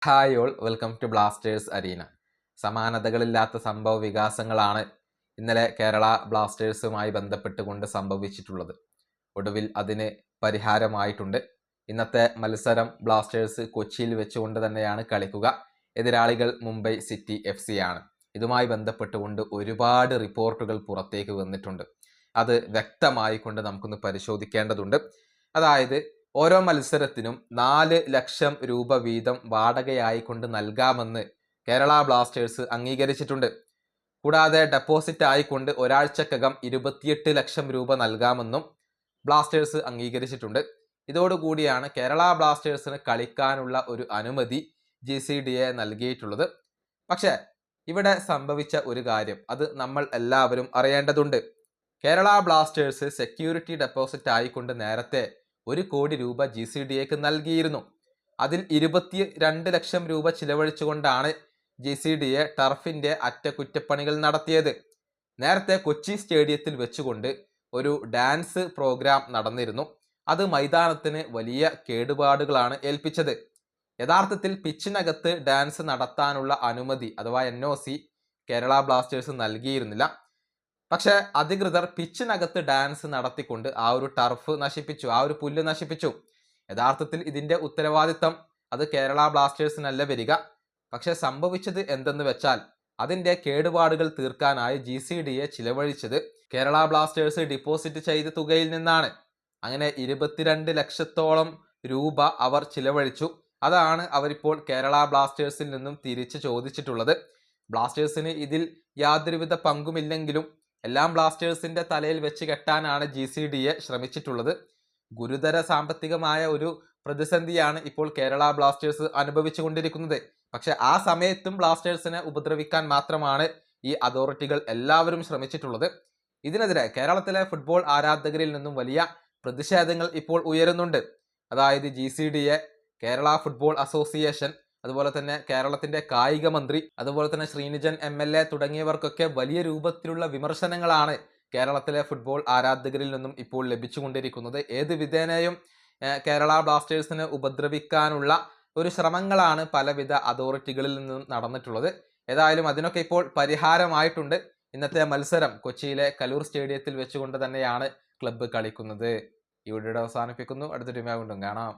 Hi all welcome to Blasters arena. സമാനതകളില്ലാത്ത സംഭവ വികാസങ്ങളാണ് ഇന്നലെ കേരള ബ്ലാസ്റ്റേഴ്സുമായി ബന്ധപ്പെട്ടുകൊണ്ട് സംഭവിച്ചിട്ടുള്ളത്. ഒടുവിൽ അതിന് പരിഹാരമായിട്ടുണ്ട്. ഇന്നത്തെ മത്സരം ബ്ലാസ്റ്റേഴ്സ് കൊച്ചിയിൽ വെച്ചുകൊണ്ട് തന്നെയാണ് കളിക്കുക. എതിരാളികൾ മുംബൈ സിറ്റി FC ആണ്. ഇതുമായി ബന്ധപ്പെട്ടുകൊണ്ട് ഒരുപാട് റിപ്പോർട്ടുകൾ പുറത്തേക്ക് വന്നിട്ടുണ്ട്. അത് വ്യക്തമായിക്കൊണ്ട് നമുക്കൊന്ന് പരിശോധിക്കേണ്ടതുണ്ട്. അതായത് ഓരോ മത്സരത്തിനും 4 ലക്ഷം രൂപ വീതം വാടകയായിക്കൊണ്ട് നൽകാമെന്ന് കേരള ബ്ലാസ്റ്റേഴ്സ് അംഗീകരിച്ചിട്ടുണ്ട്. കൂടാതെ ഡെപ്പോസിറ്റ് ആയിക്കൊണ്ട് ഒരാഴ്ചക്കകം 28 ലക്ഷം രൂപ നൽകാമെന്നും ബ്ലാസ്റ്റേഴ്സ് അംഗീകരിച്ചിട്ടുണ്ട്. ഇതോടുകൂടിയാണ് കേരള ബ്ലാസ്റ്റേഴ്സിന് കളിക്കാനുള്ള ഒരു അനുമതി GCDA നൽകിയിട്ടുള്ളത്. പക്ഷേ ഇവിടെ സംഭവിച്ച ഒരു കാര്യം അത് നമ്മൾ എല്ലാവരും അറിയേണ്ടതുണ്ട്. കേരള ബ്ലാസ്റ്റേഴ്സ് സെക്യൂരിറ്റി ഡെപ്പോസിറ്റ് ആയിക്കൊണ്ട് നേരത്തെ 1 കോടി രൂപ GCDAക്ക് നൽകിയിരുന്നു. അതിൽ 22 ലക്ഷം രൂപ ചിലവഴിച്ചുകൊണ്ടാണ് GCDA ടർഫിന്റെ അറ്റകുറ്റപ്പണികൾ നടത്തിയത്. നേരത്തെ കൊച്ചി സ്റ്റേഡിയത്തിൽ വെച്ചുകൊണ്ട് ഒരു ഡാൻസ് പ്രോഗ്രാം നടന്നിരുന്നു. അത് മൈതാനത്തിന് വലിയ കേടുപാടുകളാണ് ഏൽപ്പിച്ചത്. യഥാർത്ഥത്തിൽ പിച്ചിനകത്ത് ഡാൻസ് നടത്താനുള്ള അനുമതി അഥവാ NOC കേരള ബ്ലാസ്റ്റേഴ്സ് നൽകിയിരുന്നില്ല. പക്ഷെ അധികൃതർ പിച്ചിനകത്ത് ഡാൻസ് നടത്തിക്കൊണ്ട് ആ ഒരു ടർഫ് നശിപ്പിച്ചു, ആ ഒരു പുല്ല് നശിപ്പിച്ചു. യഥാർത്ഥത്തിൽ ഇതിന്റെ ഉത്തരവാദിത്തം അത് കേരള ബ്ലാസ്റ്റേഴ്സിനല്ല വരിക. പക്ഷെ സംഭവിച്ചത് എന്തെന്ന് വെച്ചാൽ അതിന്റെ കേടുപാടുകൾ തീർക്കാനായി GCDA ചിലവഴിച്ചത് കേരള ബ്ലാസ്റ്റേഴ്സ് ഡിപ്പോസിറ്റ് ചെയ്ത തുകയിൽ നിന്നാണ്. അങ്ങനെ 22 ലക്ഷത്തോളം രൂപ അവർ ചിലവഴിച്ചു. അതാണ് അവരിപ്പോൾ കേരള ബ്ലാസ്റ്റേഴ്സിൽ നിന്നും തിരിച്ചു ചോദിച്ചിട്ടുള്ളത്. ബ്ലാസ്റ്റേഴ്സിന് ഇതിൽ യാതൊരുവിധ പങ്കുമില്ലെങ്കിലും എല്ലാം ബ്ലാസ്റ്റേഴ്സിന്റെ തലയിൽ വെച്ച് കെട്ടാനാണ് GCDA ശ്രമിച്ചിട്ടുള്ളത്. ഗുരുതര സാമ്പത്തികമായ ഒരു പ്രതിസന്ധിയാണ് ഇപ്പോൾ കേരള ബ്ലാസ്റ്റേഴ്സ് അനുഭവിച്ചു കൊണ്ടിരിക്കുന്നത്. പക്ഷെ ആ സമയത്തും ബ്ലാസ്റ്റേഴ്സിനെ ഉപദ്രവിക്കാൻ മാത്രമാണ് ഈ അതോറിറ്റികൾ എല്ലാവരും ശ്രമിച്ചിട്ടുള്ളത്. ഇതിനെതിരെ കേരളത്തിലെ ഫുട്ബോൾ ആരാധകരിൽ നിന്നും വലിയ പ്രതിഷേധങ്ങൾ ഇപ്പോൾ ഉയരുന്നുണ്ട്. അതായത് GCDA, കേരള ഫുട്ബോൾ അസോസിയേഷൻ, അതുപോലെ തന്നെ കേരളത്തിന്റെ കായിക മന്ത്രി, അതുപോലെ തന്നെ ശ്രീനിജൻ MLA തുടങ്ങിയവർക്കൊക്കെ വലിയ രൂപത്തിലുള്ള വിമർശനങ്ങളാണ് കേരളത്തിലെ ഫുട്ബോൾ ആരാധകരിൽ നിന്നും ഇപ്പോൾ ലഭിച്ചുകൊണ്ടിരിക്കുന്നത്. ഏത് വിധേനയും കേരള ബ്ലാസ്റ്റേഴ്സിനെ ഉപദ്രവിക്കാനുള്ള ഒരു ശ്രമങ്ങളാണ് പലവിധ അതോറിറ്റികളിൽ നിന്നും നടന്നിട്ടുള്ളത്. ഏതായാലും അതിനൊക്കെ ഇപ്പോൾ പരിഹാരമായിട്ടുണ്ട്. ഇന്നത്തെ മത്സരം കൊച്ചിയിലെ കലൂർ സ്റ്റേഡിയത്തിൽ വെച്ചുകൊണ്ട് തന്നെയാണ് ക്ലബ്ബ് കളിക്കുന്നത്. ഈ വീഡിയോ അവസാനിപ്പിക്കുന്നു. അടുത്ത ടീമായി കൊണ്ടും കാണാം.